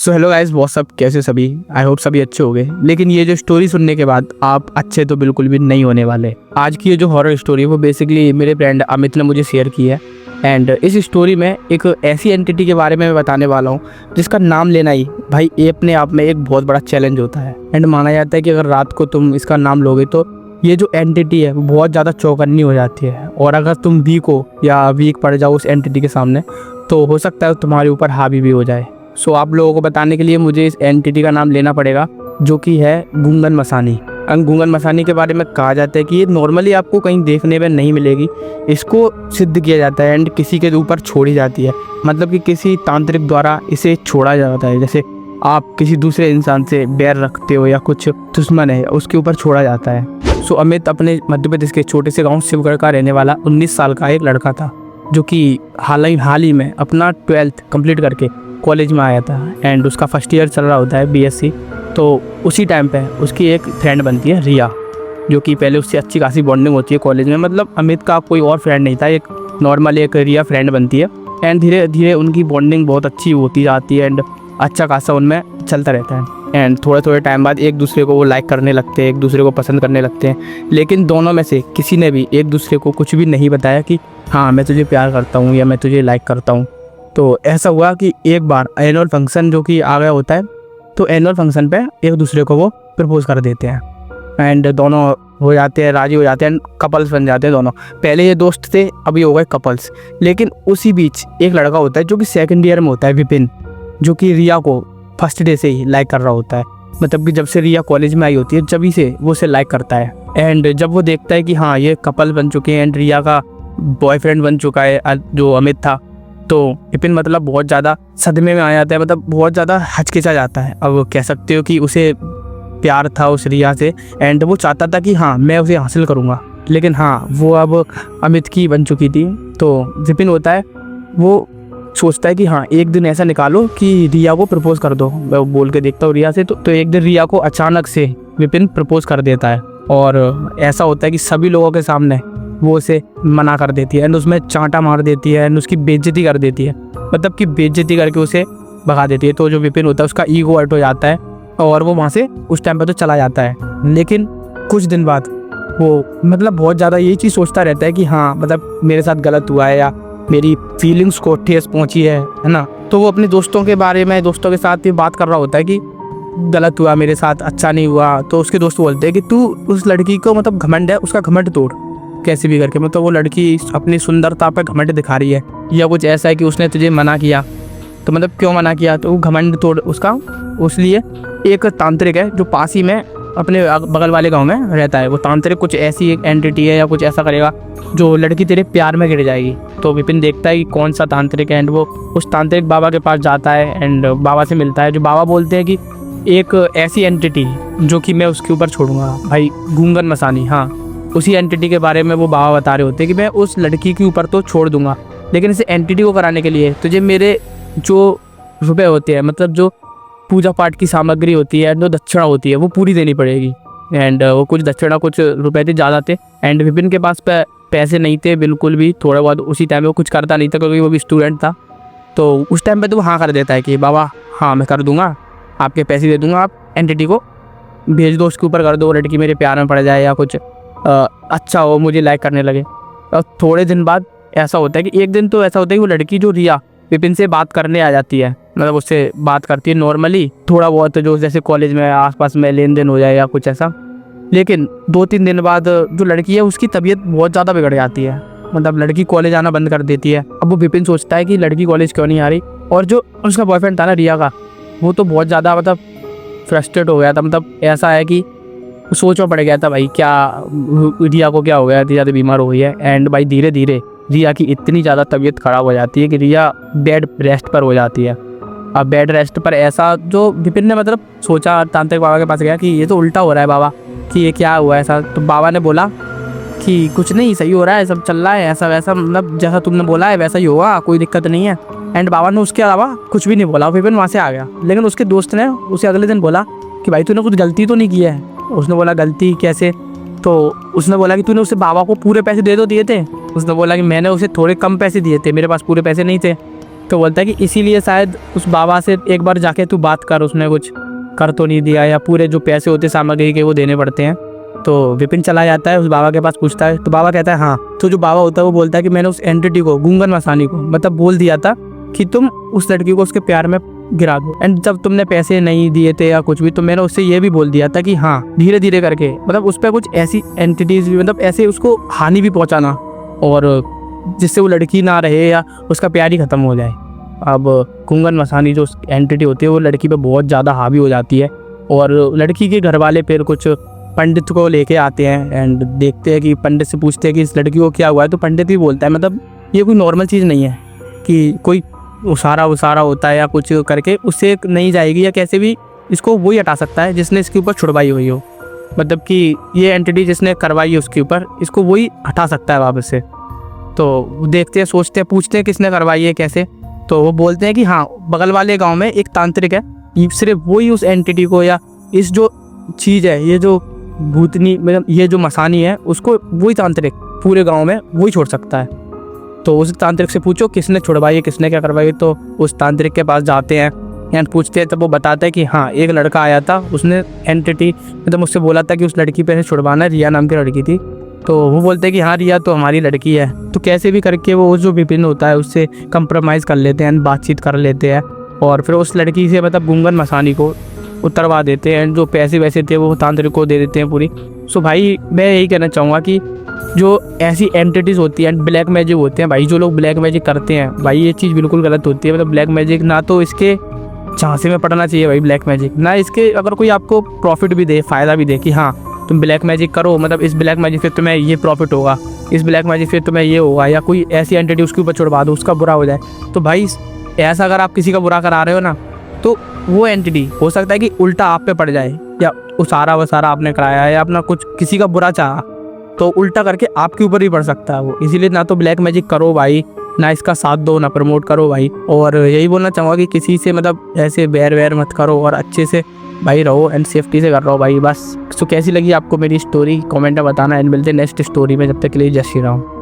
So hello guys, WhatsApp, कैसे सभी। I hope सभी अच्छे हो गए। लेकिन ये जो स्टोरी सुनने के बाद आप अच्छे तो बिल्कुल भी नहीं होने वाले। आज की ये जो हॉरर स्टोरी है वो बेसिकली मेरे फ्रेंड अमित ने मुझे शेयर की है। एंड इस स्टोरी में एक ऐसी एंटिटी के बारे में मैं बताने वाला हूँ जिसका नाम लेना ही भाई ये अपने आप में एक बहुत बड़ा चैलेंज होता है। एंड माना जाता है कि अगर रात को तुम इसका नाम लोगे तो ये जो एंटिटी है वो बहुत ज़्यादा चौकन्नी हो जाती है। और अगर तुम वीक हो या वीक पड़ जाओ उस एंटिटी के सामने तो हो सकता है तुम्हारे ऊपर हावी भी हो जाए। सो आप लोगों को बताने के लिए मुझे इस एंटिटी का नाम लेना पड़ेगा जो कि है गूंगन मसानी। गूंगन मसानी के बारे में कहा जाता है कि ये नॉर्मली आपको कहीं देखने में नहीं मिलेगी। इसको सिद्ध किया जाता है एंड किसी के ऊपर छोड़ी जाती है, मतलब कि किसी तांत्रिक द्वारा इसे छोड़ा जाता है। जैसे आप किसी दूसरे इंसान से बैर रखते हो या कुछ दुश्मन है उसके ऊपर छोड़ा जाता है। सो अमित अपने मध्य प्रदेश के छोटे से गाँव शिवगढ़ का रहने वाला 19 साल का एक लड़का था जो कि हाल ही में अपना 12th कंप्लीट करके कॉलेज में आया था। एंड उसका फर्स्ट ईयर चल रहा होता है BSc। तो उसी टाइम पे उसकी एक फ्रेंड बनती है रिया, जो कि पहले उससे अच्छी खासी बॉन्डिंग होती है कॉलेज में। मतलब अमित का कोई और फ्रेंड नहीं था, एक नॉर्मल एक रिया फ्रेंड बनती है। एंड धीरे धीरे उनकी बॉन्डिंग बहुत अच्छी होती जाती है एंड अच्छा खासा उनमें चलता रहता है। एंड थोड़े टाइम बाद एक दूसरे को वो लाइक करने लगते हैं, एक दूसरे को पसंद करने लगते हैं। लेकिन दोनों में से किसी ने भी एक दूसरे को कुछ भी नहीं बताया कि हाँ मैं तुझे प्यार करता हूँ या मैं तुझे लाइक करता हूँ। तो ऐसा हुआ कि एक बार एनुअल फंक्शन जो कि आ गया होता है, तो एनुअल फंक्शन पे एक दूसरे को वो प्रपोज कर देते हैं। एंड दोनों हो जाते हैं, राजी हो जाते हैं, कपल्स बन जाते हैं दोनों। पहले ये दोस्त थे, अभी हो गए कपल्स। लेकिन उसी बीच एक लड़का होता है जो कि सेकंड ईयर में होता है, विपिन, जो कि रिया को फर्स्ट डे से ही लाइक कर रहा होता है। मतलब कि जब से रिया कॉलेज में आई होती है जब से वो उसे लाइक करता है। एंड जब वो देखता है कि हाँ ये कपल बन चुके हैं एंड रिया का बॉयफ्रेंड बन चुका है जो अमित था, तो विपिन मतलब बहुत ज़्यादा सदमे में आ जाता है, मतलब बहुत ज़्यादा हचकिचा जाता है। अब कह सकते हो कि उसे प्यार था उस रिया से एंड वो चाहता था कि हाँ मैं उसे हासिल करूँगा। लेकिन हाँ वो अब अमित की बन चुकी थी। तो विपिन होता है वो सोचता है कि हाँ एक दिन ऐसा निकालो कि रिया को प्रपोज कर दो। मैं बोल के देखता हूँ रिया से, तो एक दिन रिया को अचानक से विपिन प्रपोज कर देता है। और ऐसा होता है कि सभी लोगों के सामने वो उसे मना कर देती है एंड उसमें चांटा मार देती है एंड उसकी बेइज्जती कर देती है, मतलब कि बेइज्जती करके उसे भगा देती है। तो जो विपिन होता है उसका ईगो हर्ट हो जाता है और वो वहाँ से उस टाइम पर तो चला जाता है। लेकिन कुछ दिन बाद वो मतलब बहुत ज़्यादा यही चीज़ सोचता रहता है कि हाँ मतलब मेरे साथ गलत हुआ है या मेरी फीलिंग्स को ठेस पहुँची है ना। तो वो अपने दोस्तों के बारे में दोस्तों के साथ भी बात कर रहा होता है कि गलत हुआ मेरे साथ, अच्छा नहीं हुआ। तो उसके दोस्त बोलते हैं कि तू उस लड़की को मतलब घमंड है, उसका घमंड तोड़ कैसे भी करके। मतलब वो लड़की अपनी सुंदरता पर घमंड दिखा रही है या कुछ ऐसा है कि उसने तुझे मना किया, तो मतलब क्यों मना किया, तो वो घमंड तोड़ उसका। इसलिए एक तांत्रिक है जो पास ही में अपने बगल वाले गांव में रहता है। वो तांत्रिक कुछ ऐसी एक एंटिटी है या कुछ ऐसा करेगा जो लड़की तेरे प्यार में गिर जाएगी। तो विपिन देखता है कि कौन सा तांत्रिक है एंड वो उस तांत्रिक बाबा के पास जाता है एंड बाबा से मिलता है। जो बाबा बोलते हैं कि एक ऐसी एंटिटी जो कि मैं उसके ऊपर छोड़ूंगा भाई, गूंगन मसानी। हाँ उसी एंटिटी के बारे में वो बाबा बता रहे होते हैं कि मैं उस लड़की के ऊपर तो छोड़ दूंगा, लेकिन इस एंटिटी को कराने के लिए तुझे मेरे जो रुपए होते हैं, मतलब जो पूजा पाठ की सामग्री होती है, जो दक्षिणा होती है, वो पूरी देनी पड़ेगी। एंड वो कुछ दक्षिणा कुछ रुपए थे, ज़्यादा थे। एंड विपिन के पास पैसे नहीं थे बिल्कुल भी, थोड़ा बहुत उसी टाइम में वो कुछ करता नहीं था क्योंकि वो भी स्टूडेंट था। तो उस टाइम पे तो वो हाँ कर देता है कि बाबा हाँ मैं कर दूंगा, आपके पैसे दे दूंगा, आप एंटिटी को भेज दो, उसके ऊपर कर दो, लड़की मेरे प्यार में पड़ जाए या कुछ अच्छा हो, मुझे लाइक करने लगे। और थोड़े दिन बाद ऐसा होता है कि एक दिन तो ऐसा होता है कि वो लड़की जो रिया विपिन से बात करने आ जाती है, मतलब उससे बात करती है नॉर्मली, थोड़ा बहुत जो जैसे कॉलेज में आसपास में लेन देन हो जाए या कुछ ऐसा। लेकिन 2-3 दिन बाद जो लड़की है उसकी तबीयत बहुत ज़्यादा बिगड़ जाती है, मतलब लड़की कॉलेज आना बंद कर देती है। अब वो विपिन सोचता है कि लड़की कॉलेज क्यों नहीं आ रही। और जो उसका बॉयफ्रेंड था ना रिया का, वो तो बहुत ज़्यादा मतलब फ्रस्ट्रेट हो गया था। मतलब ऐसा है कि सोचना पड़ गया था भाई क्या रिया को क्या हो गया, इतनी ज़्यादा बीमार हो गई है। एंड भाई धीरे धीरे रिया की इतनी ज़्यादा तबीयत ख़राब हो जाती है कि रिया बेड रेस्ट पर हो जाती है। अब बेड रेस्ट पर ऐसा जो विपिन ने मतलब सोचा, तांत्रिक बाबा के पास गया कि ये तो उल्टा हो रहा है बाबा, कि ये क्या हुआ ऐसा। तो बाबा ने बोला कि कुछ नहीं, सही हो रहा है, सब चल रहा है ऐसा वैसा, मतलब जैसा तुमने बोला है वैसा ही होगा, कोई दिक्कत नहीं है। एंड बाबा ने उसके अलावा कुछ भी नहीं बोला, विपिन वहाँ से आ गया। लेकिन उसके दोस्त ने उसे अगले दिन बोला कि भाई तूने कुछ गलती तो नहीं की है। उसने बोला गलती कैसे, तो उसने बोला कि तूने उसे बाबा को पूरे पैसे दिए थे। उसने बोला कि मैंने उसे थोड़े कम पैसे दिए थे, मेरे पास पूरे पैसे नहीं थे। तो बोलता है कि इसीलिए शायद उस बाबा से एक बार जाके तू बात कर, उसने कुछ कर तो नहीं दिया, या पूरे जो पैसे होते सामग्री के वो देने पड़ते हैं। तो विपिन चला जाता है उस बाबा के पास, पूछता है तो बाबा कहता है हाँ। तो जो बाबा होता है वो बोलता है कि मैंने उस एंटिटी को, गूंगन मसानी को, मतलब बोल दिया था कि तुम उस लड़की को उसके प्यार में गिरा दो। एंड जब तुमने पैसे नहीं दिए थे या कुछ भी, तो मैंने उससे ये भी बोल दिया था कि हाँ धीरे धीरे करके, मतलब उस पर कुछ ऐसी एंटिटीज भी, मतलब ऐसे उसको हानि भी पहुँचाना, और जिससे वो लड़की ना रहे या उसका प्यार ही ख़त्म हो जाए। अब गूंगन मसानी जो एंटिटी होती है वो लड़की पे बहुत ज़्यादा हावी हो जाती है, और लड़की के घर वाले फिर कुछ पंडित को लेके आते हैं एंड देखते हैं कि पंडित से पूछते हैं कि इस लड़की को क्या हुआ है। तो पंडित भी बोलता है मतलब ये कोई नॉर्मल चीज़ नहीं है कि कोई उसारा होता है या कुछ करके उससे नहीं जाएगी, या कैसे भी इसको वही हटा सकता है जिसने इसके ऊपर छुड़वाई हुई हो, मतलब कि ये एंटिटी जिसने करवाई है उसके ऊपर, इसको वही हटा सकता है वापस से। तो देखते हैं, सोचते हैं, पूछते हैं किसने करवाई है कैसे। तो वो बोलते हैं कि हाँ बगल वाले गांव में एक तांत्रिक है, सिर्फ वही उस एंटिटी को या इस जो चीज़ है, ये जो भूतनी, मतलब ये जो मसानी है, उसको वही तांत्रिक पूरे गांव में वही छोड़ सकता है। तो उस तांत्रिक से पूछो किसने छुड़वाई है, किसने क्या करवाई है। तो उस तांत्रिक के पास जाते हैं एंड पूछते हैं, तब वो बताता है कि हाँ एक लड़का आया था, उसने एंटिटी मतलब मुझसे बोला था कि उस लड़की पे छुड़वाना, रिया नाम की लड़की थी। तो वो बोलते हैं कि हाँ रिया तो हमारी लड़की है। तो कैसे भी करके वो जो विपिन होता है उससे कंप्रोमाइज़ कर लेते हैं, बातचीत कर लेते हैं, और फिर उस लड़की से मतलब गूंगन मसानी को उतरवा देते हैं, एंड जो पैसे वैसे थे वो तांत्रिक को दे देते हैं पूरी। सो भाई मैं यही कहना चाहूँगा कि जो ऐसी एंटिटीज़ होती हैं, ब्लैक मैजिक होते हैं भाई, जो लोग ब्लैक मैजिक करते हैं भाई, ये चीज़ बिल्कुल गलत होती है। मतलब ब्लैक मैजिक ना तो इसके झांसे में पड़ना चाहिए भाई, ब्लैक मैजिक ना इसके अगर कोई आपको प्रॉफिट भी दे, फ़ायदा भी दे कि हाँ तुम ब्लैक मैजिक करो, मतलब इस ब्लैक मैजिक से तुम्हें ये प्रॉफिट होगा, इस ब्लैक मैजिक से तुम्हें ये होगा, या कोई ऐसी एंटिटी उसके ऊपर छुड़वा दो उसका बुरा हो जाए। तो भाई ऐसा अगर आप किसी का बुरा करा रहे हो ना, तो वो एंटिटी हो सकता है कि उल्टा आप पे पड़ जाए, या उसारा वसारा आपने कराया है या अपना कुछ किसी का बुरा चाहा तो उल्टा करके आपके ऊपर ही पड़ सकता है वो। इसीलिए ना तो ब्लैक मैजिक करो भाई, ना इसका साथ दो, ना प्रमोट करो भाई। और यही बोलना चाहूँगा कि किसी से मतलब ऐसे बैर वैर मत करो, और अच्छे से भाई रहो एंड सेफ्टी से कर रहो भाई बस। तो कैसी लगी आपको मेरी स्टोरी कमेंट में बताना, एंड मिलते हैं नेक्स्ट स्टोरी में। जब तक के लिए जय श्री राम।